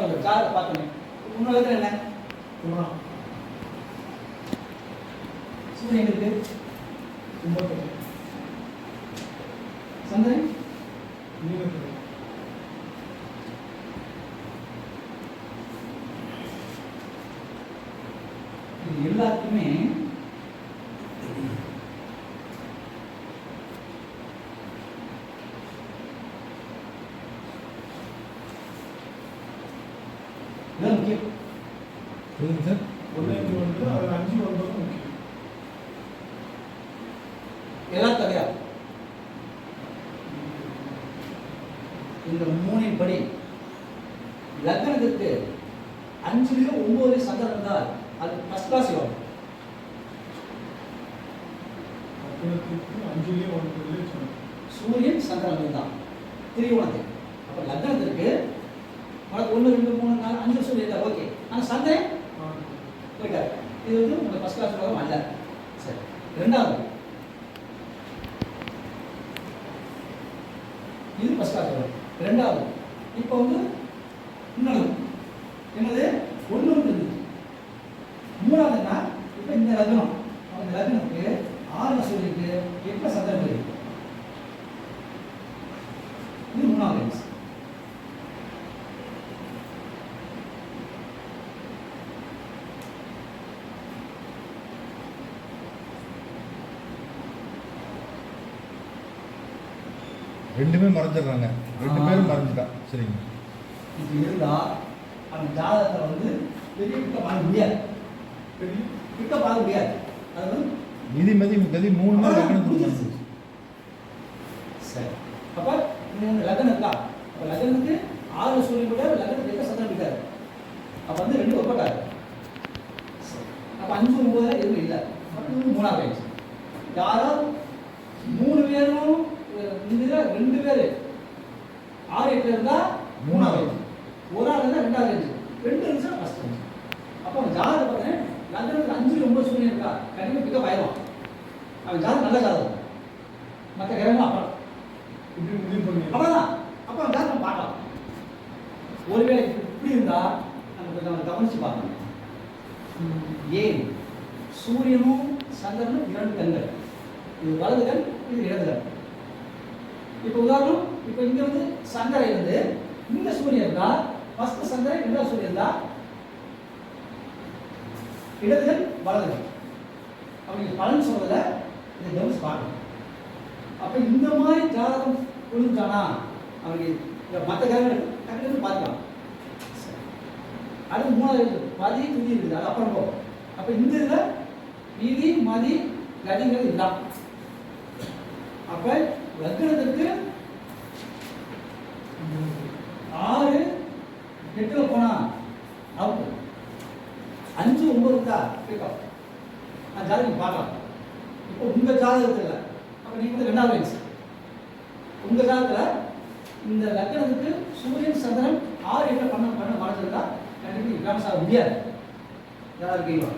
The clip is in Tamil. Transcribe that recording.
வந்து ஜாதகத்தை பார்த்தோம். உன்னோட என்ன சூரியன் இருக்கு, சந்திரன் இது எல்லாத்துக்குமே முக்கியம். சார் எல்லாம் தவிர இந்த மூணின் படி லக்னத்திற்கு 5 9 சந்திரன் இருந்தால் அது ஃபர்ஸ்ட் கிளாஸ் யோகம். சூரியன் சந்திரன் தான் திரிகோணத்துக்கு. அப்ப லக்னத்திற்கு 1 2 3 4 5 சூரியன் தான் ஓகே. ஆனா சந்திரன் போயிட்டார். இது வந்து உங்க ஃபர்ஸ்ட் கிளாஸ் யோகம் அல்ல. சரி, இரண்டாவது இது ஃபர்ஸ்ட் கிளாஸ் யோகம். இரண்டாவது இப்போ வந்து இன்னொன்று என்னது 1 இருந்துச்சு. மூணாவதுன்னா இப்போ இந்த லக்னம், அந்த லக்னத்துக்கு 6 சூரியனுக்கு 8 சந்திரன் இருக்கு. இது மூணாவது ரேஞ்ச். ரெண்டுமே மறைஞ்சிடுறாங்க, 2 பேரும் மறைஞ்சிட்டான். சரிங்க, இது இருந்தா அந்த ஜாதகத்தை வந்து பெரிய கிட்ட பார்க்க முடியாது, பெரிய கிட்ட பார்க்க முடியாது. அது வந்து நிதி மதி கதி 3 லக்னத்துக்கு. சரி, அப்ப இந்த லக்னம் இருக்கா, அப்ப லக்னத்துக்கு 6 சூரியன் கூட லக்னத்துக்கு 8 சந்திரன் இருக்காரு. அப்ப வந்து 2 ஒப்பட்டாரு. அப்ப 5 9 எதுவும் இல்லை. அப்ப மூணாவது ரேஞ்ச். யாராவது 3 பேரும் இதுல 2 பேர் 6 8 இருந்தா மூணாவது ரேஞ்ச், ஒரு ஆள் இருந்தா ரெண்டாவது ரேஞ்ச், 2 இருந்துச்சா ஃபர்ஸ்ட் ரேஞ்ச். அப்போ ஜாதகம் பார்த்தேன் லக்னத்துக்கு 5 9 சூரியன் இருக்கா, கண்டிப்பா பிக்கப் ஆயிடும். அவன் ஜாதகம் நல்ல ஜாதகம், மற்ற கிரகங்கள் அப்புறம் அவ்வளோதான். அப்போ அவன் ஜாதகம் பார்க்கலாம். ஒருவேளை இப்படி இருந்தா நம்ம கொஞ்சம் கவனிச்சு பார்க்கணும். ஏன் சூரியனும் சந்திரனும் 2 கண்கள், இது வலது கண், இது இடது கண். இப்போ உதாரணம், இப்போ இங்க வந்து சந்திரன் இருந்து இந்த சூரியன் இருந்தா ஃபர்ஸ்ட் சந்திரன், இரண்டாவது சூரியன் இருந்தா இடது கண் வலது கண். அவங்க பலன் சொல்றத இதை கவனிச்சு பார்க்கணும். அப்ப இந்த மாதிரி ஜாதகம் புரிஞ்சானா அவங்க மற்ற கிரகங்கள் டக்குனு பார்க்கலாம். அடுத்து மூணாவது மதி துதி இருக்குது, அது அப்புறம் போகும். அப்ப இந்த இதுல வீதி மதி கதிங்கிறது இதுதான். அப்ப லக்னத்துக்கு 6 8 போனா அவுட், 5 9 இருந்தா பிக்கப். அந்த ஜாதகம் பார்க்கலாம். இப்போ உங்க ஜாதகத்துல அப்ப நீங்க வந்து ரெண்டாவது ரேஞ்ச். உங்க ஜாதகத்துல இந்த லக்னத்துக்கு சூரியன் சந்திரன் 6 8 பண்ண மறைஞ்சிருந்தா கண்டிப்பா ஃபேமஸ் ஆக முடியாது. யாராவது இருக்கீங்களா?